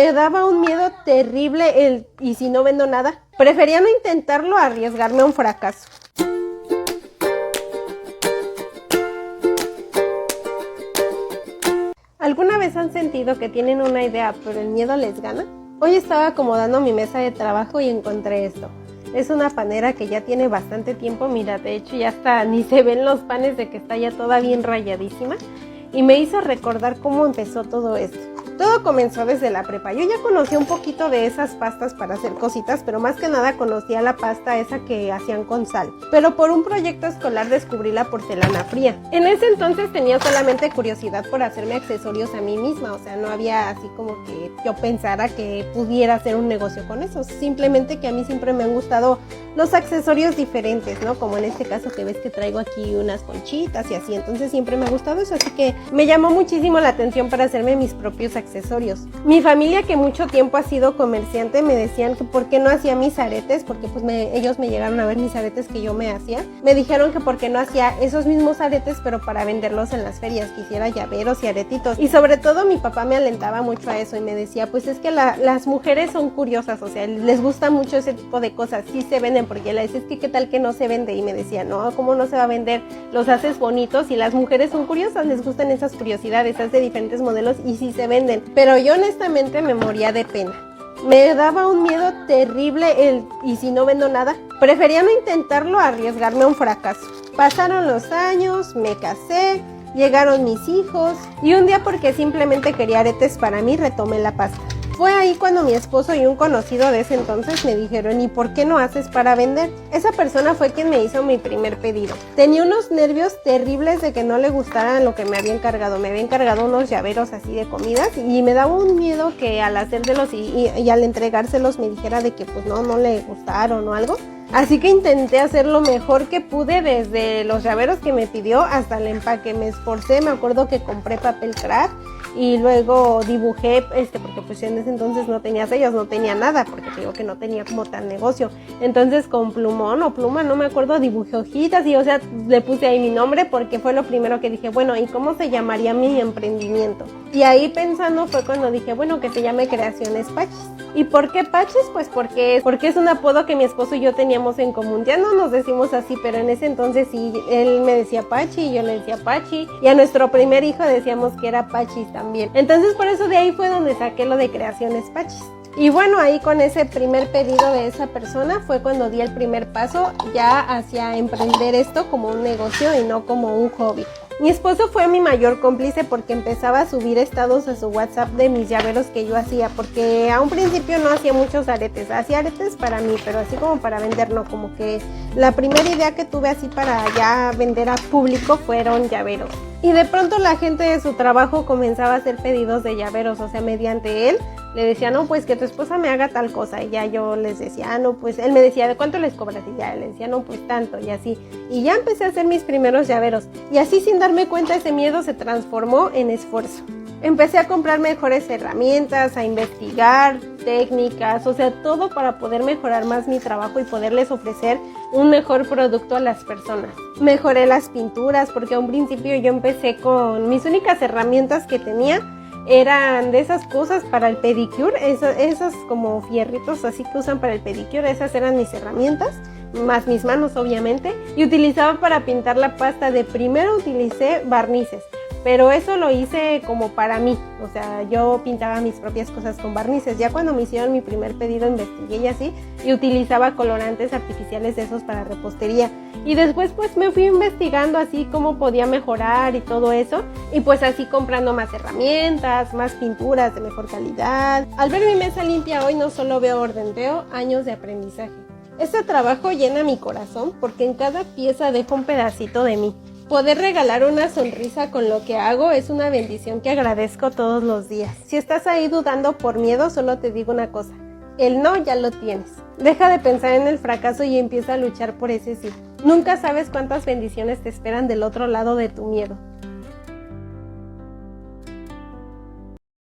Me daba un miedo terrible el ¿y si no vendo nada? Prefería no intentarlo a arriesgarme a un fracaso. ¿Alguna vez han sentido que tienen una idea pero el miedo les gana? Hoy estaba acomodando mi mesa de trabajo y encontré esto. Es una panera que ya tiene bastante tiempo, mira, de hecho ya hasta ni se ven los panes de que está ya toda bien rayadísima. Y me hizo recordar cómo empezó todo esto. Todo comenzó desde la prepa. Yo ya conocía un poquito de esas pastas para hacer cositas, pero más que nada conocía la pasta esa que hacían con sal. Pero por un proyecto escolar descubrí la porcelana fría. En ese entonces tenía solamente curiosidad por hacerme accesorios a mí misma, o sea, no había así como que yo pensara que pudiera hacer un negocio con eso. Simplemente que a mí siempre me han gustado los accesorios diferentes, ¿no? Como en este caso que ves que traigo aquí unas conchitas y así, entonces siempre me ha gustado eso, así que me llamó muchísimo la atención para hacerme mis propios accesorios. Mi familia, que mucho tiempo ha sido comerciante, me decían que por qué no hacía mis aretes, porque pues ellos me llegaron a ver mis aretes que yo me hacía. Me dijeron que por qué no hacía esos mismos aretes, pero para venderlos en las ferias, que hiciera llaveros y aretitos. Y sobre todo mi papá me alentaba mucho a eso y me decía, pues es que las mujeres son curiosas, o sea, les gusta mucho ese tipo de cosas, sí se venden, porque le decía, es que qué tal que no se vende, y me decía, no, ¿cómo no se va a vender? Los haces bonitos y las mujeres son curiosas, les gustan esas curiosidades, hace diferentes modelos y sí se venden. Pero yo honestamente me moría de pena. Me daba un miedo terrible el ¿y si no vendo nada? Prefería no intentarlo a arriesgarme a un fracaso. Pasaron los años, me casé, llegaron mis hijos y un día, porque simplemente quería aretes para mí, retomé la pasta. Fue ahí cuando mi esposo y un conocido de ese entonces me dijeron, ¿y por qué no haces para vender? Esa persona fue quien me hizo mi primer pedido. Tenía unos nervios terribles de que no le gustara lo que me había encargado. Me había encargado unos llaveros así de comidas y me daba un miedo que al hacérselos y al entregárselos me dijera de que pues no le gustaron o algo. Así que intenté hacer lo mejor que pude, desde los llaveros que me pidió hasta el empaque. Me esforcé, me acuerdo que compré papel craft y luego dibujé, porque pues en ese entonces no tenía sellos, no tenía nada, porque te digo que no tenía como tal negocio. Entonces con plumón o pluma, no me acuerdo, dibujé hojitas y o sea, le puse ahí mi nombre porque fue lo primero que dije, bueno, ¿y cómo se llamaría mi emprendimiento? Y ahí pensando fue cuando dije, bueno, que se llame Creaciones Pachis. ¿Y por qué Pachis? Pues porque es un apodo que mi esposo y yo teníamos en común. Ya no nos decimos así, pero en ese entonces sí, él me decía Pachi y yo le decía Pachi. Y a nuestro primer hijo decíamos que era Pachis también. Entonces por eso de ahí fue donde saqué lo de Creaciones Pachis. Y bueno, ahí con ese primer pedido de esa persona fue cuando di el primer paso ya hacia emprender esto como un negocio y no como un hobby. Mi esposo fue mi mayor cómplice porque empezaba a subir estados a su WhatsApp de mis llaveros que yo hacía, porque a un principio no hacía muchos aretes, hacía aretes para mí, pero así como para vender no, como que la primera idea que tuve así para ya vender a público fueron llaveros. Y de pronto la gente de su trabajo comenzaba a hacer pedidos de llaveros, o sea, mediante él le decía, no, pues que tu esposa me haga tal cosa, y ya yo les decía, no, pues él me decía, ¿de cuánto les cobras? Y ya le decía, no, pues tanto, y así. Y ya empecé a hacer mis primeros llaveros, y así sin darme cuenta ese miedo se transformó en esfuerzo. Empecé a comprar mejores herramientas, a investigar técnicas, o sea, todo para poder mejorar más mi trabajo y poderles ofrecer un mejor producto a las personas. Mejoré las pinturas, porque a un principio yo empecé con mis únicas herramientas que tenía, eran de esas cosas para el pedicure, esos como fierritos así que usan para el pedicure, esas eran mis herramientas, más mis manos obviamente, y utilizaba para pintar la pasta. De primero utilicé barnices, pero eso lo hice como para mí, o sea, yo pintaba mis propias cosas con barnices. Ya cuando me hicieron mi primer pedido investigué y así, y utilizaba colorantes artificiales de esos para repostería. Y después pues me fui investigando así cómo podía mejorar y todo eso, y pues así comprando más herramientas, más pinturas de mejor calidad. Al ver mi mesa limpia hoy no solo veo orden, veo años de aprendizaje. Este trabajo llena mi corazón porque en cada pieza dejo un pedacito de mí. Poder regalar una sonrisa con lo que hago es una bendición que agradezco todos los días. Si estás ahí dudando por miedo, solo te digo una cosa: el no ya lo tienes. Deja de pensar en el fracaso y empieza a luchar por ese sí. Nunca sabes cuántas bendiciones te esperan del otro lado de tu miedo.